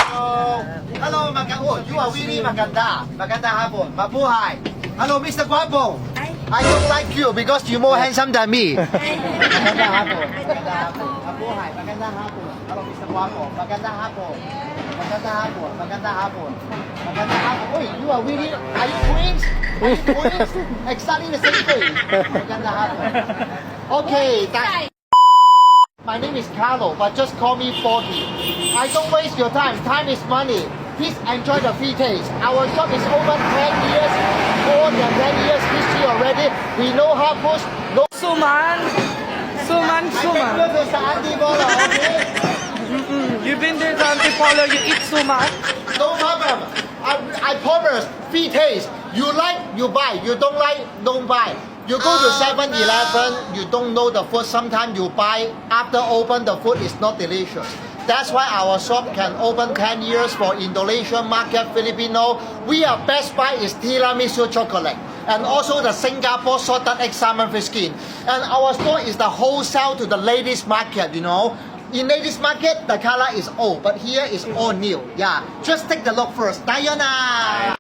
Hello, Maganda. Oh, you are really Maganda. Maganda hapon. Mabuhay. Hello, Mr. Guapo. I don't like you because you're more handsome than me. Maganda hapon. Maganda hapon. Mabuhay. Maganda hapon. Hello, Mr. Guapo. Maganda hapon. Maganda hapon. Maganda hapon. Maganda hapon. Oh, you are really. Are you twins? Are you twins? Exactly the same thing. Maganda hapon. Okay. My name is Carlo, but just call me Foggy. I don't waste your time. Time is money. Please enjoy the free taste. Our shop is over 10 years, more than 10 years history already. We know how push. No. Suman. I can go to Sandy Bola, okay? You've been to Antipolo, you eat suman. No problem. I promise. Free taste. You like, you buy. You don't like, don't buy. You go to 7-Eleven, you don't know the food. Sometimes you buy, after open, the food is not delicious. That's why our shop can open 10 years for Indonesian market, Filipino. We are best buy is tiramisu chocolate. And also the Singapore salted egg salmon fish skin. And our store is the wholesale to the ladies market, you know. In ladies market, the color is old, but here is all new. Yeah, just take the look first. Diana!